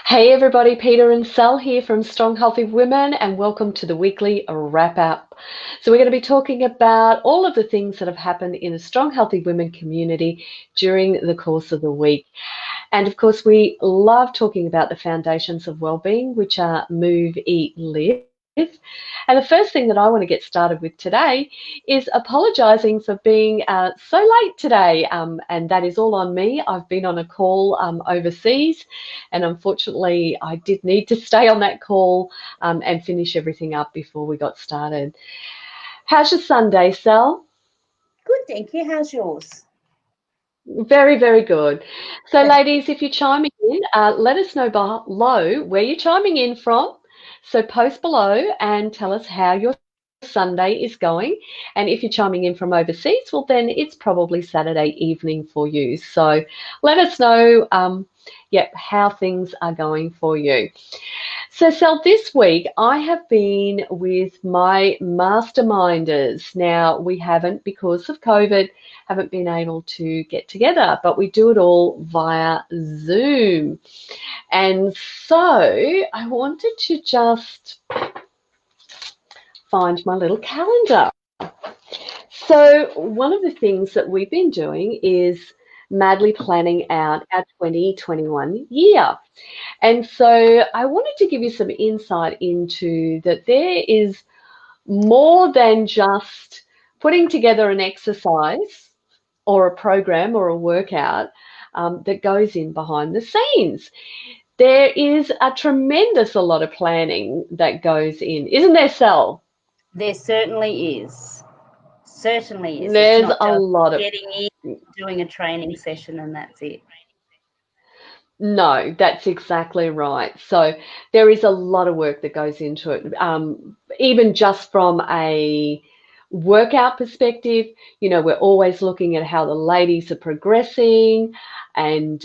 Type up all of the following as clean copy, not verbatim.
Hey everybody, Peter and Sal here from Strong Healthy Women, and welcome to the weekly wrap up. So we're going to be talking about all of the things that have happened in the Strong Healthy Women community during the course of the week. And of course, we love talking about the foundations of wellbeing, which are move, eat, live. And the first thing that I want to get started with today is apologising for being so late today. And that is all on me. I've been on a call overseas, and unfortunately, I did need to stay on that call and finish everything up before we got started. How's your Sunday, Sal? Good, thank you. How's yours? Very, very good. So, ladies, if you're chiming in, let us know below where you're chiming in from. So, post below and tell us how your Sunday is going. And if you're chiming in from overseas, well, then it's probably Saturday evening for you. So, let us know, how things are going for you. So, Sal, this week I have been with my masterminders. Now, we haven't, because of COVID, haven't been able to get together, but we do it all via Zoom. And so I wanted to just find my little calendar. So one of the things that we've been doing is madly planning out our 2021 year. And so I wanted to give you some insight into that there is more than just putting together an exercise or a program or a workout that goes in behind the scenes. There is a tremendous a lot of planning that goes in, isn't there, Sal? There certainly is. Certainly is. It's There's not a just lot of getting in, doing a training session, and that's it. No, that's exactly right. So there is a lot of work that goes into it, even just from a workout perspective. We're always looking at how the ladies are progressing and,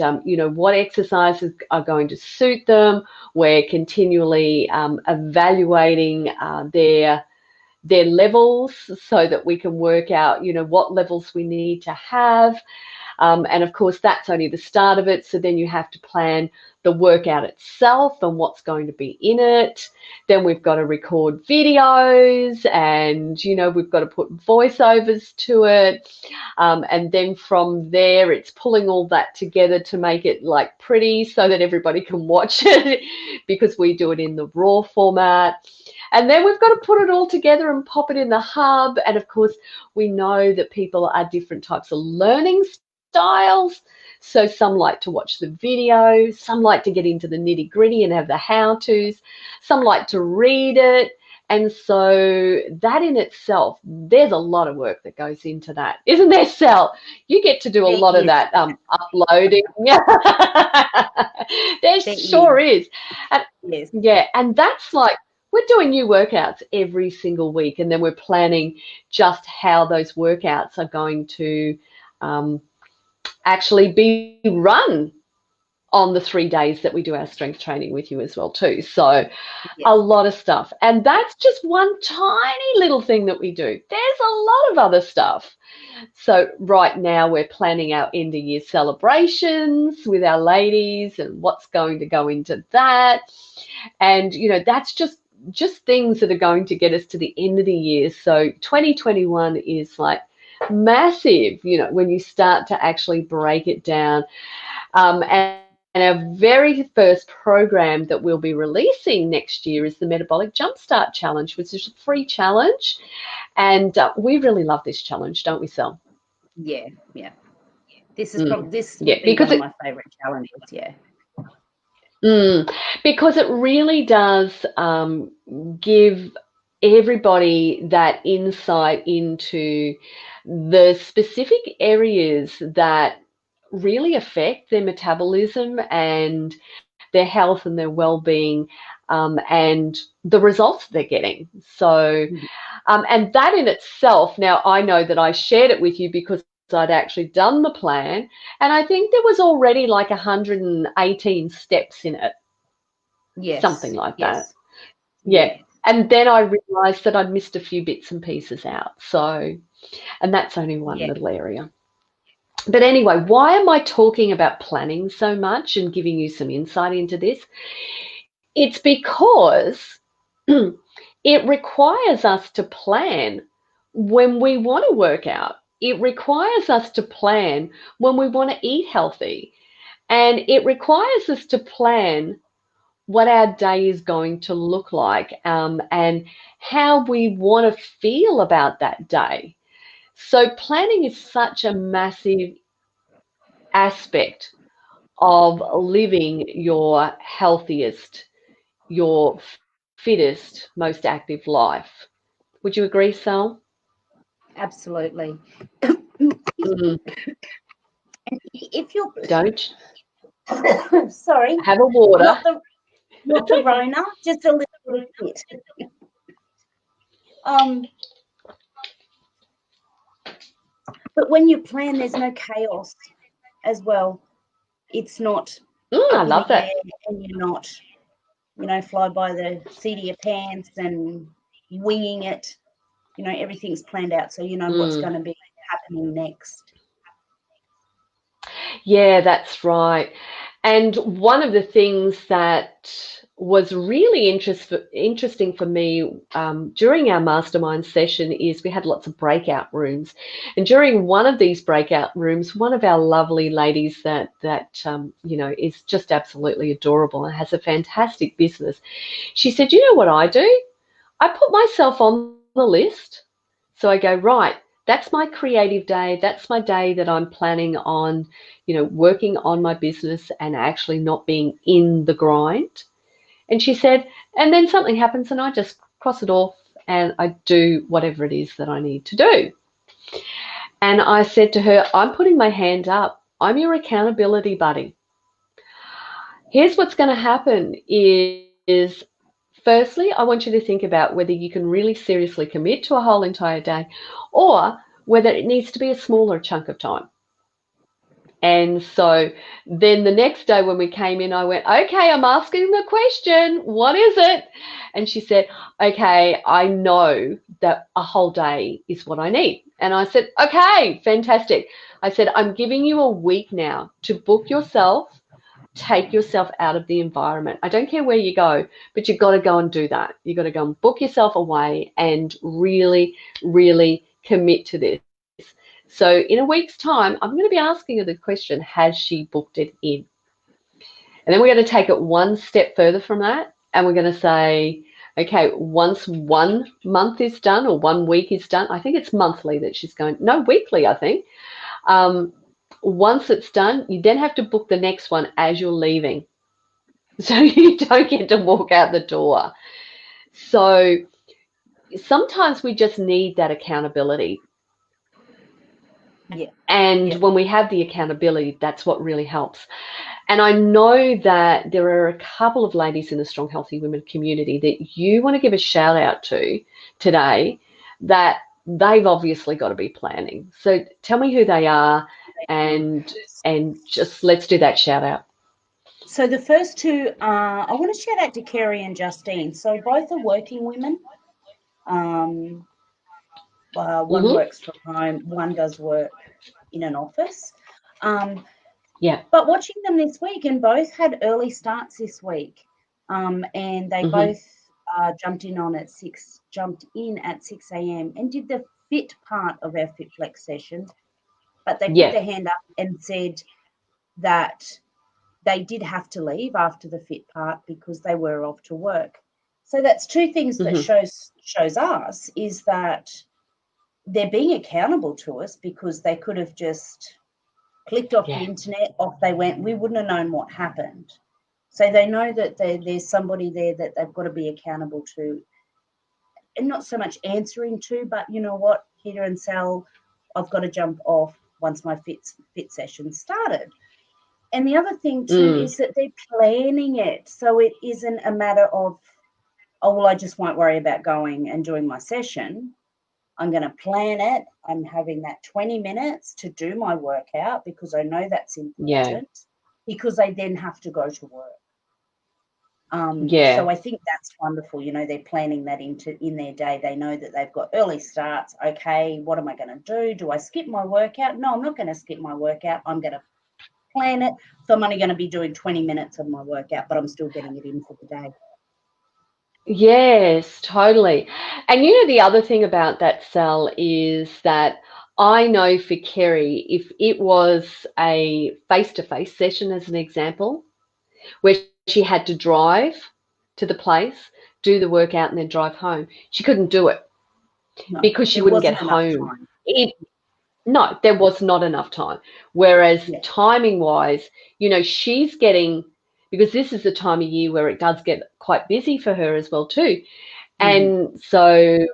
what exercises are going to suit them. We're continually evaluating their levels so that we can work out, what levels we need to have. And of course, that's only the start of it. So then you have to plan the workout itself and what's going to be in it. Then we've got to record videos and, we've got to put voiceovers to it. And then from there, it's pulling all that together to make it like pretty so that everybody can watch it because we do it in the raw format. And then we've got to put it all together and pop it in the hub. And of course, we know that people are different types of learning styles. So some like to watch the video, some like to get into the nitty gritty and have the how-tos, some like to read it. And so that in itself, there's a lot of work that goes into that. Isn't there, Sal? You get to do a There lot of is. that uploading. There There sure is. is. And, Yes. yeah, and that's like, we're doing new workouts every single week, and then we're planning just how those workouts are going to actually be run on the 3 days that we do our strength training with you as well too. So Yeah. a lot of stuff. And that's just one tiny little thing that we do. There's a lot of other stuff. So right now we're planning our end of year celebrations with our ladies and what's going to go into that. And that's just things that are going to get us to the end of the year. So 2021 is like massive, when you start to actually break it down. And our very first program that we'll be releasing next year is the Metabolic Jumpstart Challenge, which is a free challenge. And we really love this challenge, don't we, Sel? Yeah. Yeah. This Yeah, would be one of my favorite challenges. Yeah. because it really does give everybody that insight into the specific areas that really affect their metabolism and their health and their well-being, and the results they're getting. So, Mhm. and that in itself, now I know that I shared it with you because I'd actually done the plan, and I think there was already like 118 steps in it, something Yes. like that. Yes. Yeah. Yeah. And then I realized that I'd missed a few bits and pieces out. So, and that's only one Yeah. little area. But anyway, why am I talking about planning so much and giving you some insight into this? It's because it requires us to plan when we want to work out. It requires us to plan when we want to eat healthy. And it requires us to plan what our day is going to look like, and how we want to feel about that day. So planning is such a massive aspect of living your healthiest, your fittest, most active life. Would you agree, Sal? Absolutely. Mm, If you're don't sorry, have a water. not the Rona, just a little bit. Um, but when you plan, there's no chaos as well. It's not I up in love the air, that. and you're not, fly by the seat of your pants and winging it. Everything's planned out, so you know what's Mm. going to be happening next. Yeah, that's right. And one of the things that was really interesting for me during our mastermind session is we had lots of breakout rooms. And during one of these breakout rooms, one of our lovely ladies that is just absolutely adorable and has a fantastic business, she said, "You know what I do? I put myself on the list. So I go, right, that's my creative day. That's my day that I'm planning on, working on my business and actually not being in the grind." And she said, and then something happens and I just cross it off and I do whatever it is that I need to do. And I said to her, I'm putting my hand up. I'm your accountability buddy. Here's what's going to happen is firstly, I want you to think about whether you can really seriously commit to a whole entire day or whether it needs to be a smaller chunk of time. And so then the next day when we came in, I went, okay, I'm asking the question. What is it? And she said, okay, I know that a whole day is what I need. And I said, okay, fantastic. I said, I'm giving you a week now to book yourself, take yourself out of the environment. I don't care where you go, but you've got to go and do that. You've got to go and book yourself away and really, really commit to this. So in a week's time, I'm going to be asking her the question, has she booked it in? And then we're going to take it one step further from that. And we're going to say, okay, once 1 month is done or 1 week is done, I think it's monthly that she's going, no, weekly, I think. Once it's done, you then have to book the next one as you're leaving. So you don't get to walk out the door. So sometimes we just need that accountability. Yeah. And when we have the accountability, that's what really helps. And I know that there are a couple of ladies in the Strong Healthy Women community that you want to give a shout out to today that they've obviously got to be planning. So tell me who they are and just let's do that shout out. So the first two are, I want to shout out to Kerri and Justine. So both are working women. One Mm-hmm. works from home, one does work in an office. Yeah. But watching them this week, and both had early starts this week, and they Mm-hmm. both jumped in at 6 a.m. and did the fit part of our Fit Flex session. But they put Yeah. their hand up and said that they did have to leave after the fit part because they were off to work. So that's two things that Mm-hmm. shows us is that they're being accountable to us because they could have just clicked off the Yeah. internet, off they went. We wouldn't have known what happened. So they know that there's somebody there that they've got to be accountable to, and not so much answering to, but you know what, Peter and Sal, I've got to jump off once my fit session started. And the other thing too Mm. is that they're planning it. So it isn't a matter of, oh, well, I just won't worry about going and doing my session. I'm going to plan it. I'm having that 20 minutes to do my workout because I know that's Yeah. important because I then have to go to work. So Yeah. I think that's wonderful. They're planning that in their day. They know that they've got early starts. Okay, what am I going to do? Do I skip my workout? No, I'm not going to skip my workout. I'm going to plan it. So I'm only going to be doing 20 minutes of my workout, but I'm still getting it in for the day. Yes, totally. And the other thing about that, Sal, is that I know for Kerri, if it was a face-to-face session, as an example, where she had to drive to the place, do the workout, and then drive home, she couldn't do it No, because she there wouldn't get wasn't enough home. time. No, there was not enough time. Whereas Yeah. timing wise, she's getting, because this is the time of year where it does get quite busy for her as well too. Mm-hmm. And so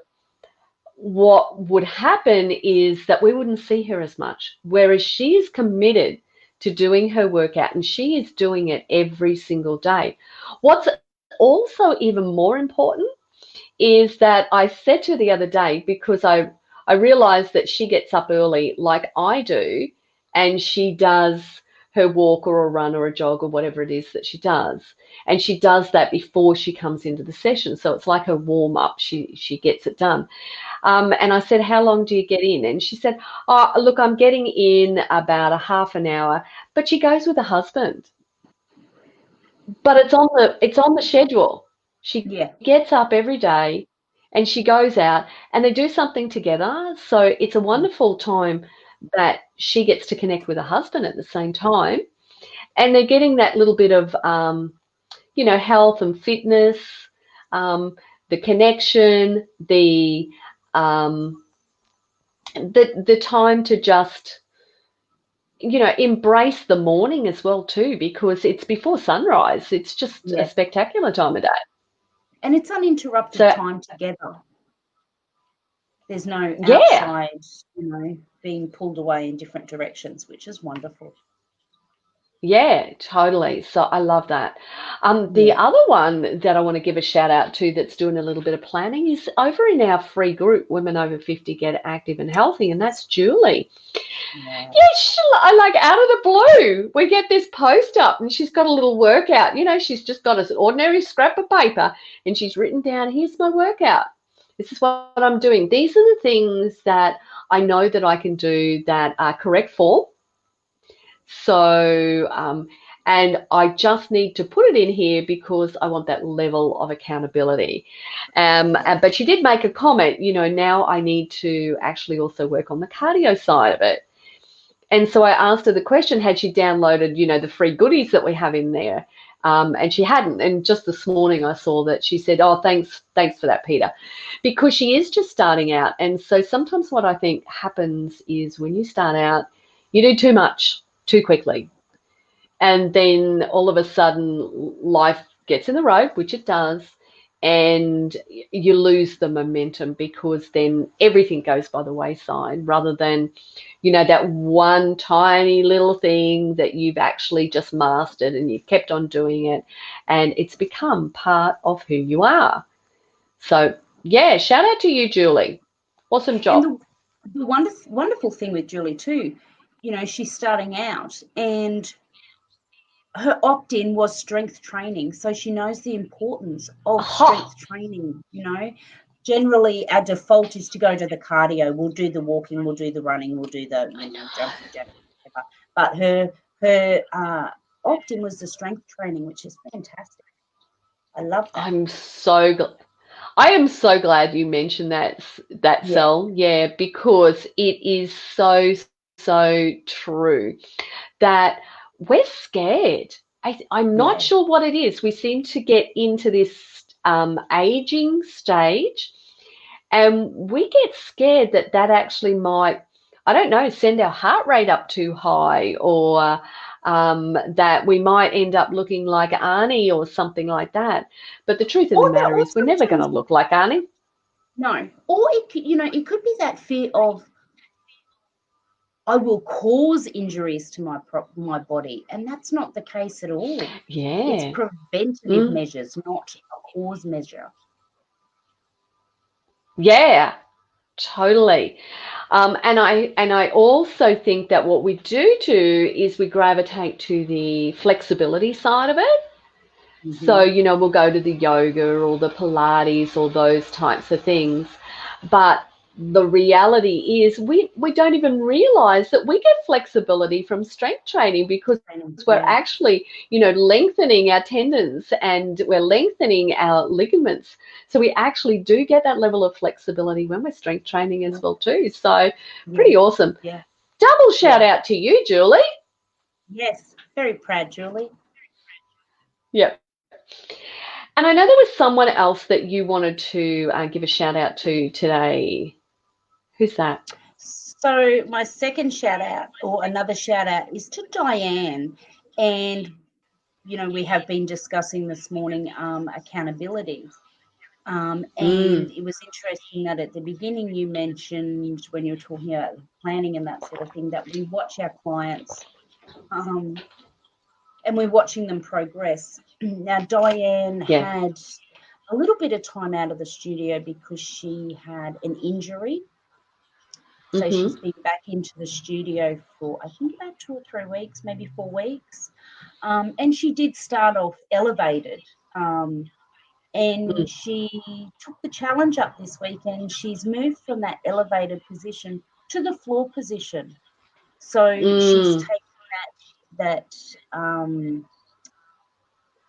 what would happen is that we wouldn't see her as much. Whereas she is committed to doing her workout and she is doing it every single day. What's also even more important is that I said to her the other day, because I realized that she gets up early like I do, and she does her walk or a run or a jog or whatever it is that she does. And she does that before she comes into the session. So it's like her warm up. She gets it done. And I said, how long do you get in? And she said, oh, look, I'm getting in about a half an hour, but she goes with her husband. But it's on the schedule. She Yeah. gets up every day and she goes out and they do something together. So it's a wonderful time that she gets to connect with her husband at the same time. And they're getting that little bit of, health and fitness, the connection, um, the time to just, embrace the morning as well too, because it's before sunrise. It's just a Yeah. spectacular time of day. And it's uninterrupted So time together. There's no yeah, outside, being pulled away in different directions, which is wonderful. yeah, totally. So I love that. The Yeah. other one that I want to give a shout out to that's doing a little bit of planning is over in our free group, Women Over 50 Get Active and Healthy, and that's Julie. Yeah. Yes, I like out of the blue. We get this post up and she's got a little workout. She's just got an ordinary scrap of paper and she's written down, here's my workout. This is what I'm doing. These are the things that I know that I can do that are correct form. So, and I just need to put it in here because I want that level of accountability. But she did make a comment, now I need to actually also work on the cardio side of it. And so I asked her the question, had she downloaded, the free goodies that we have in there? And she hadn't. And just this morning I saw that she said, oh, thanks for that, Peter, because she is just starting out. And so sometimes what I think happens is when you start out, you do too much too quickly. And then all of a sudden life gets in the road, which it does, and you lose the momentum because then everything goes by the wayside rather than, that one tiny little thing that you've actually just mastered and you've kept on doing it and it's become part of who you are. So, yeah, shout out to you, Julie. Awesome And job. the wonderful thing with Julie too, she's starting out and her opt-in was strength training. So she knows the importance of Oh, strength training. Generally our default is to go to the cardio. We'll do the walking, we'll do the running, we'll do the, jumping jack, whatever. But her opt-in was the strength training, which is fantastic. I love that. I am so glad you mentioned that Yeah, Cell. Yeah, because it is so true that we're scared. I'm not yeah. sure what it is. We seem to get into this aging stage, and we get scared that actually might, I don't know, send our heart rate up too high, or that we might end up looking like Arnie or something like that. But the truth of the matter Or is, we're never going to sometimes look like Arnie. no. Or it could be that fear of I will cause injuries to my body, and that's not the case at all. It's Yeah. preventative Mm. measures, not a cause measure. Yeah, totally. And I also think that what we do is we gravitate to the flexibility side of it. So, Mhm. you know, we'll go to the yoga or the Pilates or those types of things. But the reality is we don't even realize that we get flexibility from strength training because we're Yeah. actually, you know, lengthening our tendons and we're lengthening our ligaments. So we actually do get that level of flexibility when we're strength training as Yeah. well too. So Yeah. pretty awesome. Yeah. Double shout Yeah. out to you, Julie. Yes. Very proud, Julie. Yep. And I know there was someone else that you wanted to give a shout out to today. Who's that? So my second shout out, or another shout out, is to Diane. And we have been discussing this morning accountability. And Mm, it was interesting that at the beginning you mentioned, when you were talking about planning and that sort of thing, that we watch our clients, um, and we're watching them progress. Now, Diane yeah. had a little bit of time out of the studio because she had an injury. So she's Mm-hmm. been back into the studio for, I think, about 2 or 3 weeks, maybe 4 weeks. And she did start off elevated. And she took the challenge up this week, and she's moved from that elevated position to the floor position. So she's Mm, that um,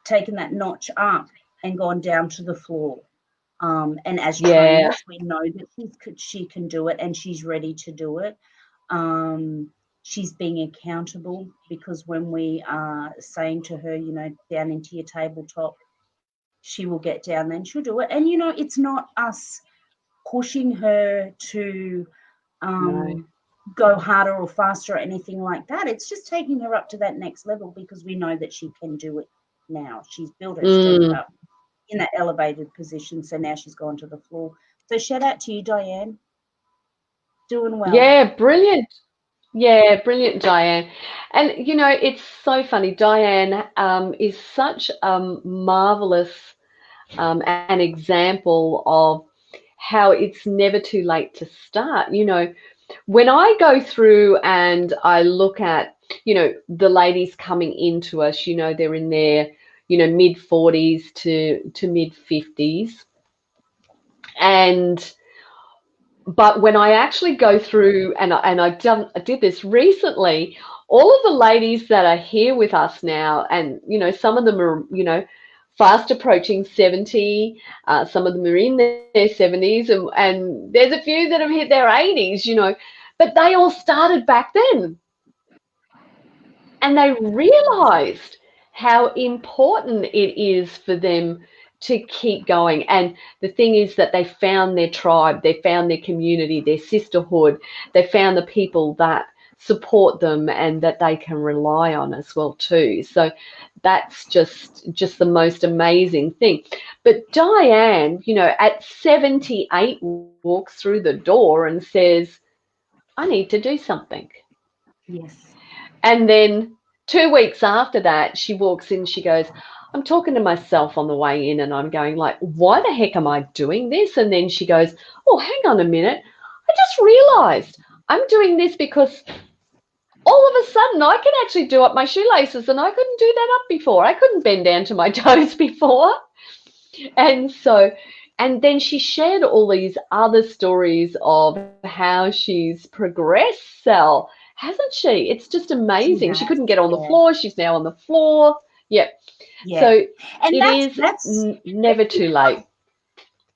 taken that notch up and gone down to the floor. And as yeah. trainers, we know that she can do it, and she's ready to do it. She's being accountable, because when we are saying to her, down into your tabletop, she will get down there and she'll do it. And it's not us pushing her to No. um, go harder or faster or anything like that. It's just taking her up to that next level, because we know that she can do it now. She's built her strength Mm, up in that elevated position, so now she's gone to the floor. So shout out to you, Diane. Doing well. yeah, brilliant. Yeah, brilliant, Diane. And you know, it's so funny. Diane is such a marvelous an example of how it's never too late to start. You know, when I go through and I look at, you know, the ladies coming into us, you know, they're in their, you know, mid 40s to mid 50s. And but when I actually go through and I did this recently, all of the ladies that are here with us now, and you know, some of them are, you know, fast approaching 70, some of them are in their 70s, and there's a few that have hit their 80s, you know, but they all started back then. And they realized how important it is for them to keep going. And the thing is that they found their tribe, they found their community, their sisterhood, they found the people that support them and that they can rely on as well too. So that's just the most amazing thing. But Diane, you know, at 78 walks through the door and says, I need to do something. Yes. And then 2 weeks after that, she walks in, she goes, I'm talking to myself on the way in and I'm going like, why the heck am I doing this? And then she goes, oh, hang on a minute. I just realized I'm doing this because all of a sudden I can actually do up my shoelaces and I couldn't do that up before. I couldn't bend down to my toes before. And so, and then she shared all these other stories of how she's progressed, Sal, hasn't she? It's just She amazing. She has. couldn't get on the Yeah. floor. She's now on the floor. Yeah. Yeah. So And it that's is that's never too late.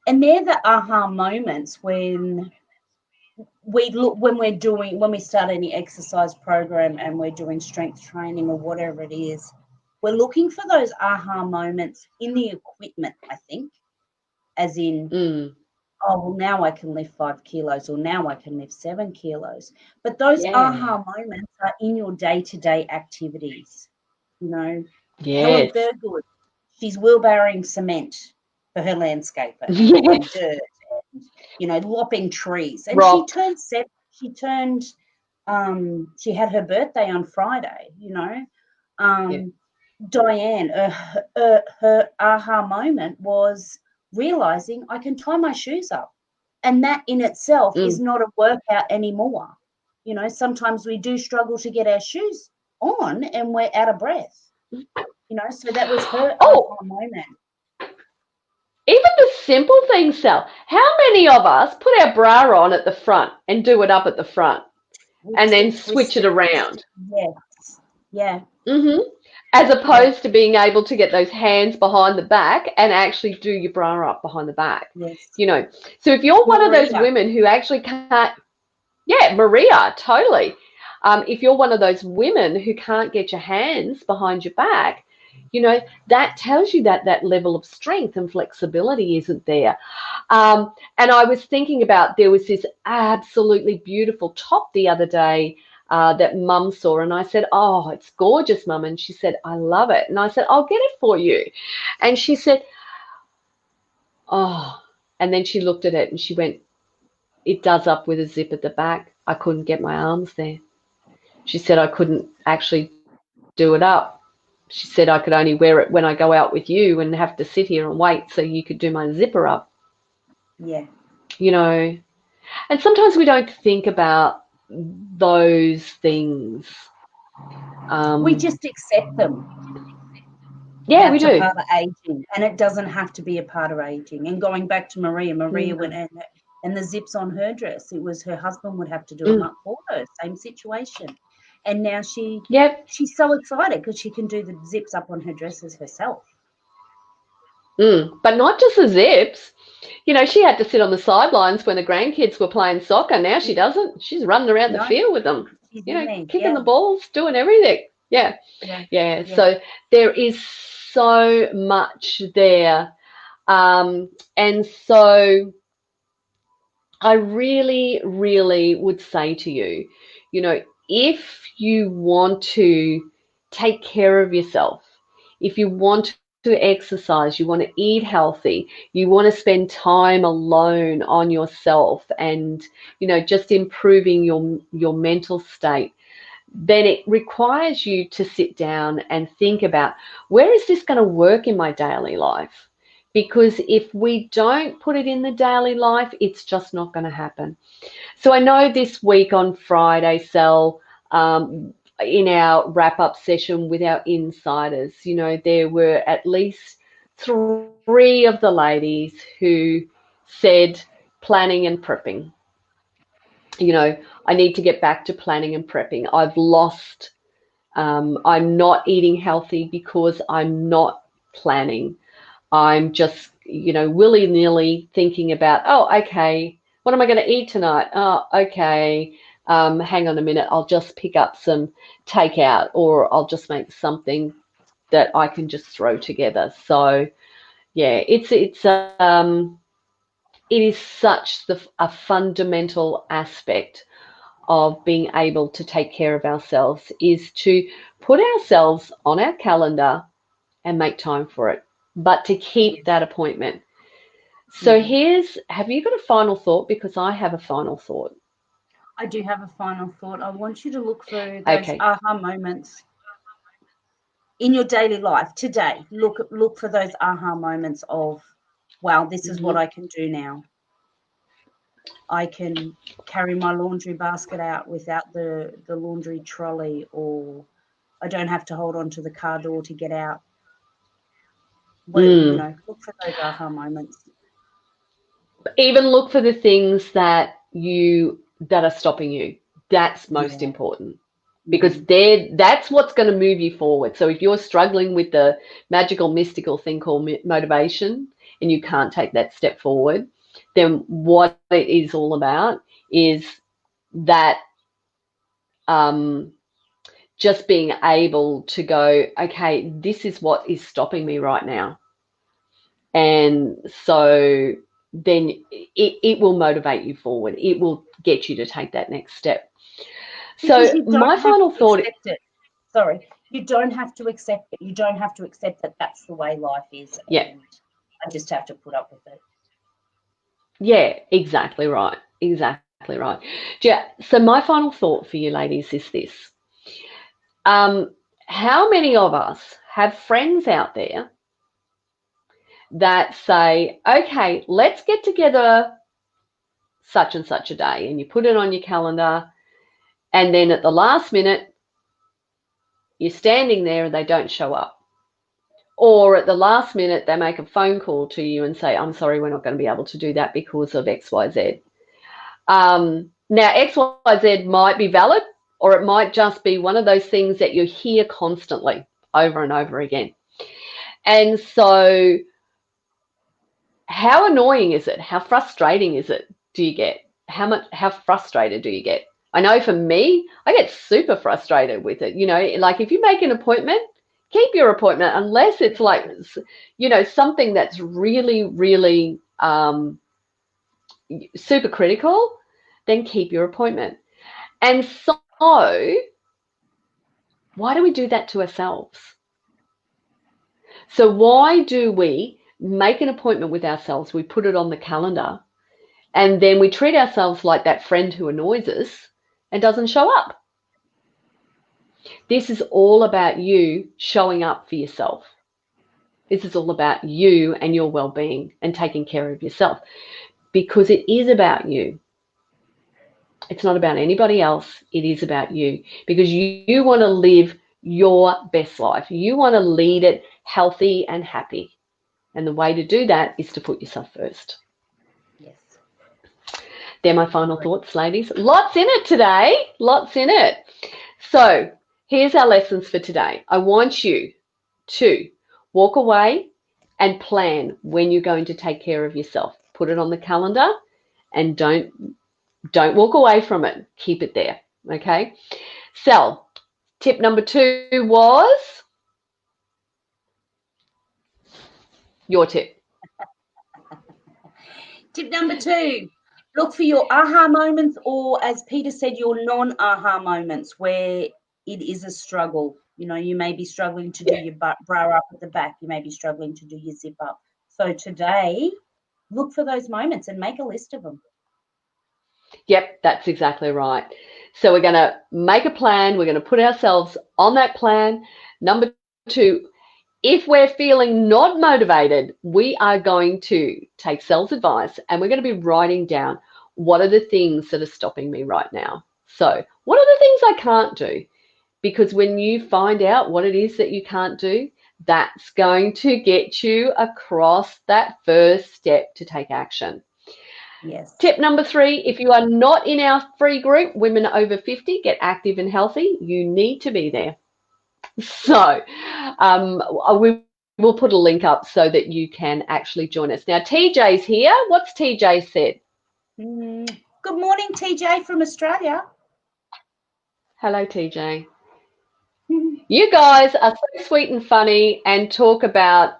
and they're the aha moments when when we start any exercise program and we're doing strength training or whatever it is, we're looking for those aha moments in the equipment, I think, as in, Mm, oh, well, now I can lift 5 kilos, or now I can lift 7 kilos. But those yeah. aha moments are in your day-to-day activities. You know, Helen Yes. Thurgood, she's wheelbarrowing cement for her landscaper, and Yes. dirt, lopping trees. And she Rocks. turned seven. She had her birthday on Friday, Yeah. Um, Diane, her aha moment was realizing I can tie my shoes up. And that in itself is Mm, not a workout anymore. Sometimes we do struggle to get our shoes on and we're out of breath. You know, so that was her Oh, aha moment. even the simple things, Sal. How many of us put our bra on at the front and do it up at the front and Twist then it, switch twist it it. around? Yes. Yeah. hmm As Yeah. opposed to being able to get those hands behind the back and actually do your bra up behind the back. Yes. You know, so if you're one of those Maria. women who actually can't, yeah, Maria, totally. If you're one of those women who can't get your hands behind your back, you know, that tells you that that level of strength and flexibility isn't there. And I was thinking about, there was this absolutely beautiful top the other day that Mum saw, and I said, "Oh, it's gorgeous, Mum." And she said, "I love it." And I said, "I'll get it for you." And she said, "Oh," and then she looked at it and she went, "It does up with a zip at the back. I couldn't get my arms there." She said, "I couldn't actually do it up." She said, "I could only wear it when I go out with you and have to sit here and wait so you could do my zipper up." Yeah. You know, and sometimes we don't think about those things. We Um, just accept them. yeah, we That's a do. part of aging, and it doesn't have to be a part of aging. And going back to Maria, Maria went Mm, and the zips on her dress. It was her husband would have to do them mm, up for her. Same situation. And now yep. she's so excited because she can do the zips up on her dresses herself. But not just the zips. You know, she had to sit on the sidelines when the grandkids were playing soccer. Now she doesn't. She's running around the No, field with them, she's you in know, there. kicking Yeah, the balls, doing everything. Yeah, yeah, yeah. yeah. So there is so much there. And so I really, really would say to you, you know, if you want to take care of yourself, if you want to exercise, you want to eat healthy, you want to spend time alone on yourself and, you know, just improving your mental state, then it requires you to sit down and think about, where is this going to work in my daily life? Because if we don't put it in the daily life, it's just not going to happen. So I know this week on Friday, Sal, in our wrap up session with our insiders, you know, there were at least three of the ladies who said planning and prepping. You know, I need to get back to planning and prepping. I've lost, I'm not eating healthy because I'm not planning. I'm just, you know, willy-nilly thinking about, oh, okay, what am I going to eat tonight? Oh, okay, hang on a minute, I'll just pick up some takeout, or I'll just make something that I can just throw together. So yeah, it is such a fundamental aspect of being able to take care of ourselves, is to put ourselves on our calendar and make time for it, but to keep Yes. that appointment. So Mm-hmm. have you got a final thought? Because I have a final thought. I do have a final thought. I want you to look for those Okay. aha moments in your daily life today. Look for those aha moments of, wow, this is what hmm I can do now. I can carry my laundry basket out without the laundry trolley, or I don't have to hold on to the car door to get out. What, you Mm. know, look for those aha moments. Even look for the things that are stopping you. That's most Yeah. important, because Mm-hmm. that's what's going to move you forward. So if you're struggling with the magical, mystical thing called motivation, and you can't take that step forward, then what it is all about is that, um, just being able to go, okay, this is what is stopping me right now. And so then it will motivate you forward. It will get you to take that next step. Because So you don't my have final to thought, accept it. Sorry, you don't have to accept it. You don't have to accept that that's the way life is, yeah, and I just have to put up with it. yeah, exactly right. Exactly right. Yeah. So my final thought for you ladies is this. How many of us have friends out there that say, okay, let's get together such and such a day, and you put it on your calendar, and then at the last minute, you're standing there and they don't show up. Or at the last minute, they make a phone call to you and say, I'm sorry, we're not going to be able to do that because of XYZ. Now, XYZ might be valid, or it might just be one of those things that you hear constantly over and over again. And so how annoying is it? How frustrating is it? Do you get? How frustrated do you get? I know for me, I get super frustrated with it. You know, like if you make an appointment, keep your appointment unless it's like, you know, something that's really, really super critical, then keep your appointment. And so why do we do that to ourselves? So why do we make an appointment with ourselves, we put it on the calendar, and then we treat ourselves like that friend who annoys us and doesn't show up? This is all about you showing up for yourself. This is all about you and your well-being and taking care of yourself, because it is about you. It's not about anybody else. It is about you, because you want to live your best life. You want to lead it healthy and happy. And the way to do that is to put yourself first. Yes. They're my final thoughts, ladies. Lots in it today. Lots in it. So here's our lessons for today. I want you to walk away and plan when you're going to take care of yourself. Put it on the calendar and don't walk away from it. Keep it there. Okay. So tip number 2 was your tip. Tip number 2, look for your aha moments, or as Peter said, your non-aha moments where it is a struggle. You know, you may be struggling to do your bra up at the back. You may be struggling to do your zip up. So today, look for those moments and make a list of them. Yep, that's exactly right. So we're going to make a plan. We're going to put ourselves on that plan. Number 2, if we're feeling not motivated, we are going to take Sel's advice and we're going to be writing down what are the things that are stopping me right now. So what are the things I can't do? Because when you find out what it is that you can't do, that's going to get you across that first step to take action. Yes. Tip number 3, if you are not in our free group, Women Over 50, Get Active and Healthy, you need to be there. So we will put a link up so that you can actually join us. Now, TJ's here. What's TJ said? Good morning, TJ from Australia. Hello, TJ. You guys are so sweet and funny and talk about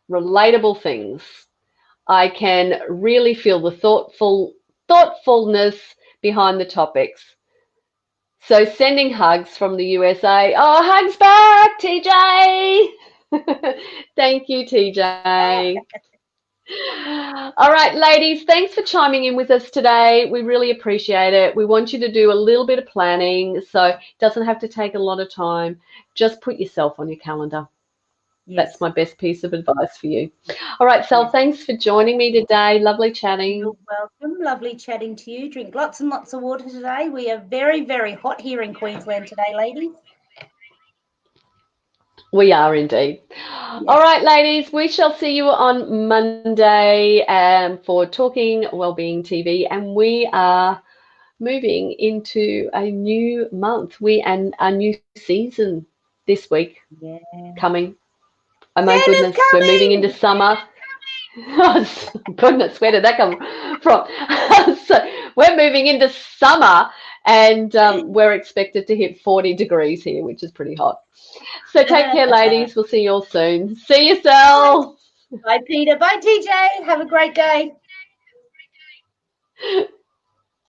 relatable things. I can really feel the thoughtfulness behind the topics. So sending hugs from the USA. Oh, hugs back, TJ. Thank you, TJ. All right, ladies, thanks for chiming in with us today. We really appreciate it. We want you to do a little bit of planning, so it doesn't have to take a lot of time. Just put yourself on your calendar. Yes. That's my best piece of advice for you. All right, Sal, thanks for joining me today. Lovely chatting. You're welcome. Lovely chatting to you. Drink lots and lots of water today. We are very, very hot here in Queensland today, ladies. We are indeed. Yes. All right, ladies, we shall see you on Monday for Talking Wellbeing TV, and we are moving into a new month. And a new season this week coming. Oh my goodness, we're moving into summer. Oh, goodness, where did that come from? So we're moving into summer, and we're expected to hit 40 degrees here, which is pretty hot. So take care, ladies. We'll see you all soon. See you, Sal. Bye, Peter. Bye, TJ. Have a great day.